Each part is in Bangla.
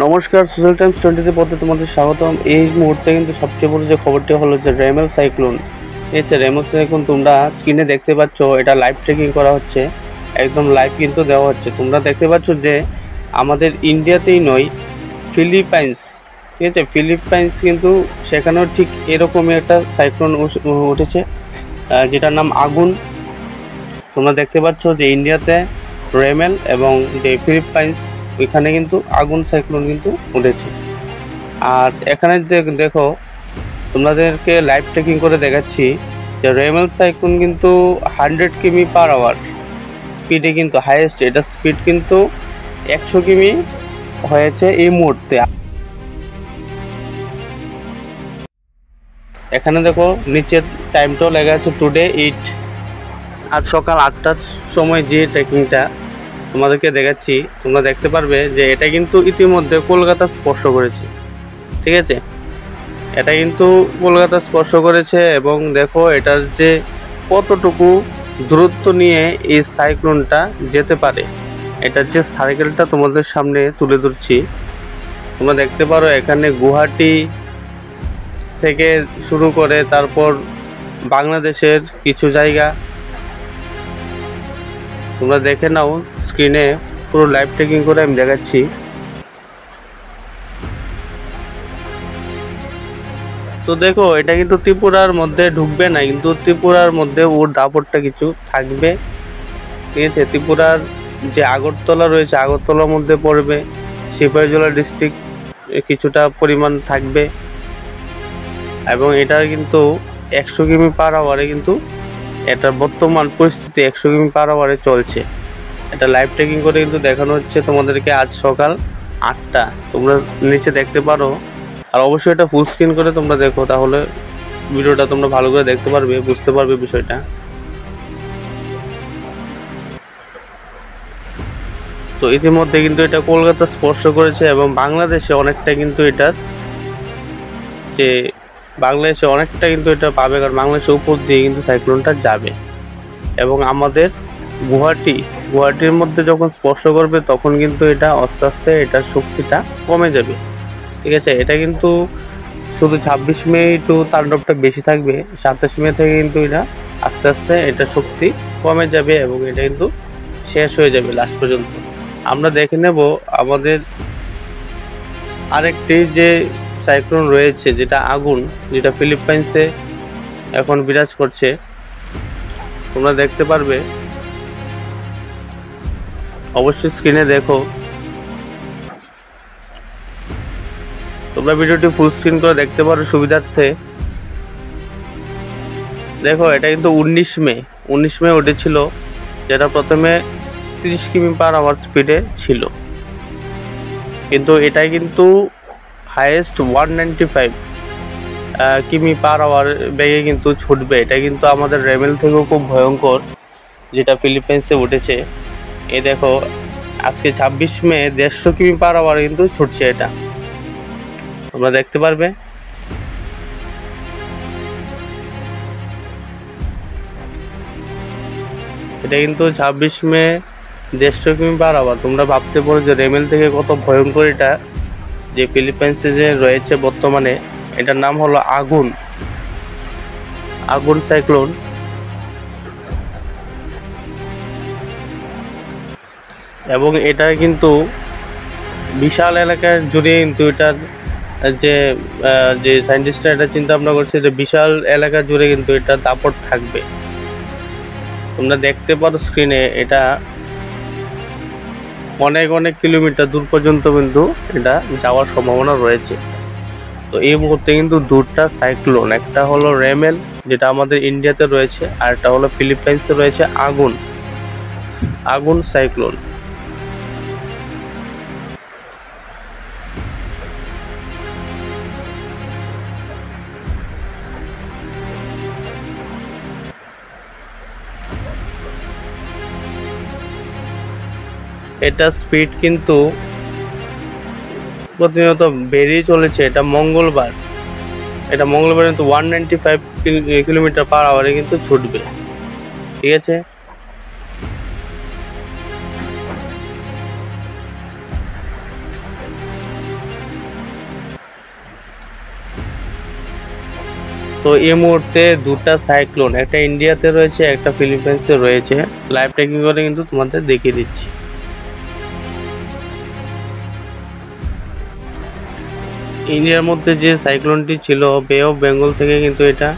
নমস্কার, সোশ্যাল টাইমস 20 পথে তোমাদের স্বাগতম। এই মুহূর্তে কিন্তু সবচেয়ে বড় যে খবরটি হলো যে রেমেল সাইক্লোন। ঠিক আছে, রেমেল সাইক্লোন তোমরা স্ক্রিনে দেখতে পাচ্ছ, এটা লাইভ ট্রেকিং করা হচ্ছে, একদম লাইভ কিন্তু দেওয়া হচ্ছে। তোমরা দেখতে পাচ্ছ যে আমাদের ইন্ডিয়াতেই নয়, ফিলিপাইন্স, ঠিক আছে, ফিলিপাইন্স কিন্তু সেখানেও ঠিক এরকমই একটা সাইক্লোন উঠেছে, যেটার নাম আগুন। তোমরা দেখতে পাচ্ছ যে ইন্ডিয়াতে রেমেল এবং যে ফিলিপাইন্স ওইখানে কিন্তু আগুন সাইক্লোন কিন্তু উঠেছে। আর এখানে যে দেখো, তোমাদেরকে লাইভ ট্রেকিং করে দেখাচ্ছি যে রেমেল সাইক্লোন কিন্তু 100 কিমি/আওয়ার স্পিডে কিন্তু হাইয়েস্ট, এটা স্পিড কিন্তু 100 কিমি হয়েছে এই মুহূর্তে। এখানে দেখো নিচের টাইমটাও লেখা আছে টুডে 8, আজ সকাল 8টার সময় যে ট্রেকিংটা তোমাদেরকে দেখাচ্ছি, তোমরা দেখতে পারবে যে এটা কিন্তু ইতিমধ্যে কলকাতা স্পর্শ করেছে। ঠিক আছে, এটা কিন্তু কলকাতা স্পর্শ করেছে এবং দেখো এটার যে কতটুকু দূরত্ব নিয়ে এই সাইক্লোনটা যেতে পারে, এটার যে সার্কেলটা তোমাদের সামনে তুলে ধরছি। তোমরা দেখতে পারো এখানে গুয়াহাটি থেকে শুরু করে তারপর বাংলাদেশের কিছু জায়গা তোমরা দেখে নাও স্ক্রিনে, পুরো লাইভ ট্রেকিং করে আমি দেখাচ্ছি। তো দেখো এটা কিন্তু ত্রিপুরার মধ্যে ঢুকবে না, কিন্তু ত্রিপুরার মধ্যে ওর দাপটটা কিছু থাকবে। ঠিক আছে, ত্রিপুরার যে আগরতলা রয়েছে, আগরতলার মধ্যে পড়বে, সিপাহীজলা ডিস্ট্রিক্ট কিছুটা পরিমাণ থাকবে এবং এটার কিন্তু 100 কিমি/আওয়ারে কিন্তু এটার বর্তমান পরিস্থিতি 100 কিমি/আওয়ারে চলছে। এটা লাইভ ট্রেকিং করে কিন্তু দেখানো হচ্ছে তোমাদেরকে আজ সকাল 8টা, তোমরা নিচে দেখতে পারো। আর অবশ্যই এটা ফুল স্ক্রিন করে তোমরা দেখো, তাহলে ভিডিওটা তোমরা ভালো করে দেখতে পারবে, বুঝতে পারবে বিষয়টা। তো ইতিমধ্যে কিন্তু এটা কলকাতা স্পর্শ করেছে এবং বাংলাদেশে অনেকটা কিন্তু এটার যে বাংলাদেশে অনেকটা কিন্তু এটা পাবে, কারণ বাংলাদেশের উপর দিয়ে কিন্তু সাইক্লোনটা যাবে এবং আমাদের গুয়াহাটির মধ্যে যখন স্পর্শ করবে তখন কিন্তু এটা আস্তে আস্তে এটার শক্তিটা কমে যাবে। ঠিক আছে, এটা কিন্তু শুধু 26 মে একটু তাণ্ডবটা বেশি থাকবে, 27 মে থেকে কিন্তু এটা আস্তে আস্তে এটা শক্তি কমে যাবে এবং এটা কিন্তু শেষ হয়ে যাবে লাস্ট পর্যন্ত। আমরা দেখে নেব আমাদের আরেকটি যে সাইক্লোন রয়েছে, যেটা আগুন, যেটা ফিলিপাইন্সে এখন বিরাজ করছে। তোমরা দেখতে পারবে, অবশ্যই স্ক্রিনে দেখো, তোমরা ভিডিওটি ফুল স্ক্রিন করে দেখতে পারো সুবিধার্থে। দেখো এটা কিন্তু 19 মে উঠেছিল, যেটা প্রথমে 30 কিমি/আওয়ার স্পিডে ছিল, কিন্তু এটা কিন্তু হাইয়েস্ট 195 কিমি/আওয়ার বেগে কিন্তু ছুটবে। এটা কিন্তু আমাদের রেমেল থেকেও খুব ভয়ঙ্কর, যেটা ফিলিপাইন্সে উঠেছে। এ দেখো আজকে 26 মে 150 কিমি/আওয়ার কিন্তু ছুটছে, এটা তোমরা দেখতে পারবে। এটা কিন্তু 26 মে 150 কিমি/আওয়ার। তোমরা ভাবতে পারো যে রেমেল থেকে কত ভয়ঙ্কর এটা, যে ফিলিপাইন্সে যে রয়েছে বর্তমানে, এটার নাম হলো আগুন সাইক্লোন। এবং এটা কিন্তু বিশাল এলাকার জুড়ে কিন্তু এটার যে যে সায়েন্টিস্টরা এটা চিন্তা ভাবনা করছে যে বিশাল এলাকা জুড়ে কিন্তু এটা দাপট থাকবে। তোমরা দেখতে পারো স্ক্রিনে, এটা অনেক অনেক কিলোমিটার দূর পর্যন্ত কিন্তু এটা যাওয়ার সম্ভাবনা রয়েছে। তো এই মুহূর্তে কিন্তু দুটা সাইক্লোন, একটা হলো রেমেল যেটা আমাদের ইন্ডিয়াতে রয়েছে, আর একটা হলো ফিলিপাইন্সে রয়েছে আগুন সাইক্লোন। এটা স্পিড কিন্তু প্রতিনিয়ত বেরিয়ে চলেছে। এটা মঙ্গলবার কিন্তু 195 কিমি/আওয়ারে কিন্তু ছুটবে। ঠিক আছে, তো এই মুহূর্তে দুটা সাইক্লোন, একটা ইন্ডিয়াতে রয়েছে, একটা ফিলিপাইন্সে রয়েছে। লাইভ ট্রেকিং করে কিন্তু তোমাদের দেখিয়ে দিচ্ছি। ইন্ডিয়ার মধ্যে যে সাইক্লোনটি ছিল, বে অফ বেঙ্গল থেকে কিন্তু এটা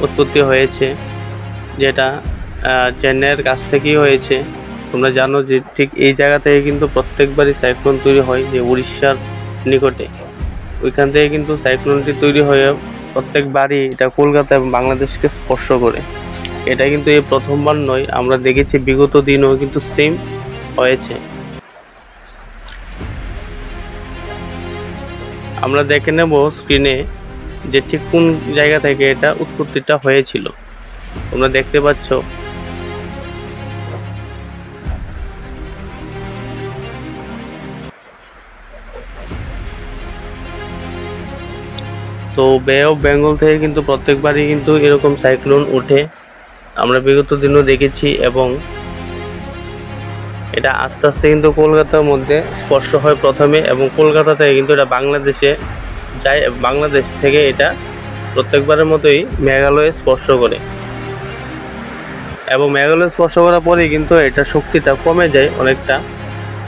উৎপত্তি হয়েছে, যেটা চেন্নাইয়ের কাছ থেকেই হয়েছে। তোমরা জানো যে ঠিক এই জায়গা থেকে কিন্তু প্রত্যেকবারই সাইক্লোন তৈরি হয়, যে উড়িষ্যার নিকটে, ওইখান থেকে কিন্তু সাইক্লোনটি তৈরি হয়ে প্রত্যেকবারই এটা কলকাতা এবং বাংলাদেশকে স্পর্শ করে। এটা কিন্তু এই প্রথমবার নয়, আমরা দেখেছি বিগত দিনও কিন্তু সেম হয়েছে। আমরা দেখে নেব স্ক্রিনে যে ঠিক কোন জায়গা থেকে এটা উৎপত্তিটা হয়েছিল। তোমরা দেখতে পাচ্ছ তো বে অফ বেঙ্গল থেকে কিন্তু প্রত্যেকবারই কিন্তু এরকম সাইক্লোন ওঠে, আমরা বিগত দিনও দেখেছি। এবং এটা আস্তে আস্তে কিন্তু কলকাতার মধ্যে স্পর্শ হয় প্রথমে, এবং কলকাতা থেকে কিন্তু এটা বাংলাদেশে যায়, বাংলাদেশ থেকে এটা প্রত্যেকবারের মতোই মেঘালয়ে স্পর্শ করে। এবং মেঘালয় স্পর্শ করার পরে কিন্তু এটা শক্তিটা কমে যায় অনেকটা,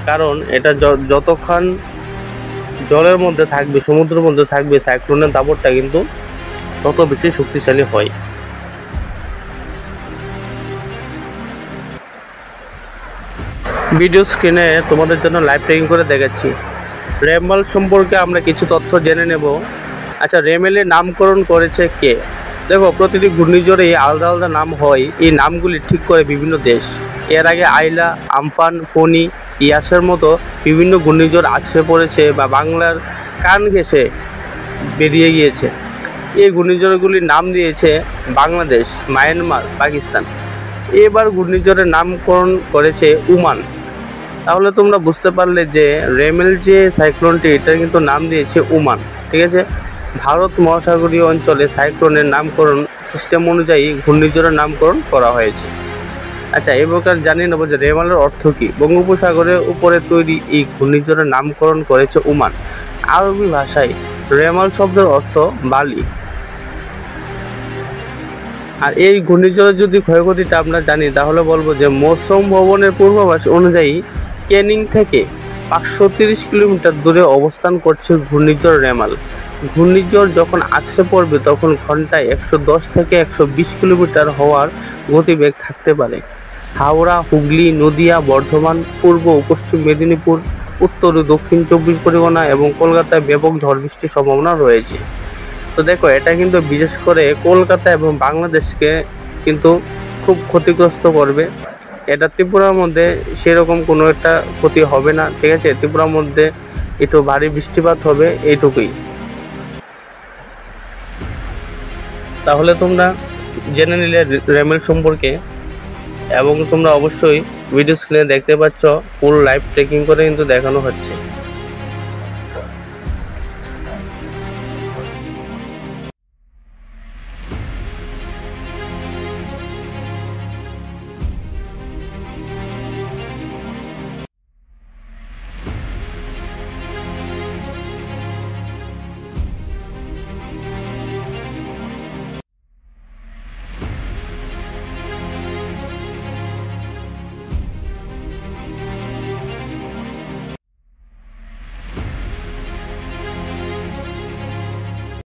কারণ এটা যতক্ষণ জলের মধ্যে থাকবে, সমুদ্রের মধ্যে থাকবে, সাইক্লোনের দাপটটা কিন্তু তত বেশি শক্তিশালী হয়। ভিডিও স্ক্রিনে তোমাদের জন্য লাইভ ট্রেকিং করে দেখাচ্ছি। রেমাল সম্পর্কে আমরা কিছু তথ্য জেনে নেব। আচ্ছা, রেমেলের নামকরণ করেছে কে? দেখো, প্রতিটি ঘূর্ণিঝড়েই আলাদা আলাদা নাম হয়। এই নামগুলি ঠিক করে বিভিন্ন দেশ। এর আগে আইলা, আমফান, ফণী, ইয়াসের মতো বিভিন্ন ঘূর্ণিঝড় আছড়ে পড়েছে বা বাংলার কান ঘেঁষে বেরিয়ে গিয়েছে। এই ঘূর্ণিঝড়গুলির নাম দিয়েছে বাংলাদেশ, মায়ানমার, পাকিস্তান। এবার ঘূর্ণিঝড়ের নামকরণ করেছে ওমান। তাহলে তোমরা বুঝতে পারলে যে রেমেল যে সাইক্লোনটি, এটা কিন্তু নাম দিয়েছে ওমান। ঠিক আছে, ভারত মহাসাগরীয় অঞ্চলে সাইক্লোনের নামকরণ সিস্টেম অনুযায়ী ঘূর্ণিঝড়ের নামকরণ করা হয়েছে। আচ্ছা, এই প্রকার জানিয়ে নেব যে রেমালের অর্থ কী। বঙ্গোপসাগরের উপরে তৈরি এই ঘূর্ণিঝড়ের নামকরণ করেছে ওমান। আরবি ভাষায় রেমাল শব্দের অর্থ বালি। আর এই ঘূর্ণিঝড়ের যদি ক্ষয়ক্ষতিটা আমরা জানি, তাহলে বলবো যে মৌসুম ভবনের পূর্বাভাস অনুযায়ী ক্যানিং থেকে 530 কিলোমিটার দূরে অবস্থান করছে ঘূর্ণিঝড় রেমাল। ঘূর্ণিঝড় যখন আছড়ে পড়বে তখন ঘন্টায় 110 থেকে 120 কিলোমিটার হওয়ার গতিবেগ থাকতে পারে। হাওড়া, হুগলি, নদিয়া, বর্ধমান, পূর্ব ও পশ্চিম মেদিনীপুর, উত্তর ও দক্ষিণ 24 পরগনা এবং কলকাতায় ব্যাপক ঝড় বৃষ্টির সম্ভাবনা রয়েছে। তো দেখো, এটা কিন্তু বিশেষ করে কলকাতা এবং বাংলাদেশকে কিন্তু খুব ক্ষতিগ্রস্ত করবে। এটা ত্রিপুরার মধ্যে সেরকম কোনো একটা ক্ষতি হবে না। ঠিক আছে, ত্রিপুরার মধ্যে একটু ভারী বৃষ্টিপাত হবে, এইটুকুই। তাহলে তোমরা জেনে নিলে রেমেল সম্পর্কে, এবং তোমরা অবশ্যই ভিডিও স্ক্রিনে দেখতে পাচ্ছ ফুল লাইভ ট্রেকিং করে কিন্তু দেখানো হচ্ছে।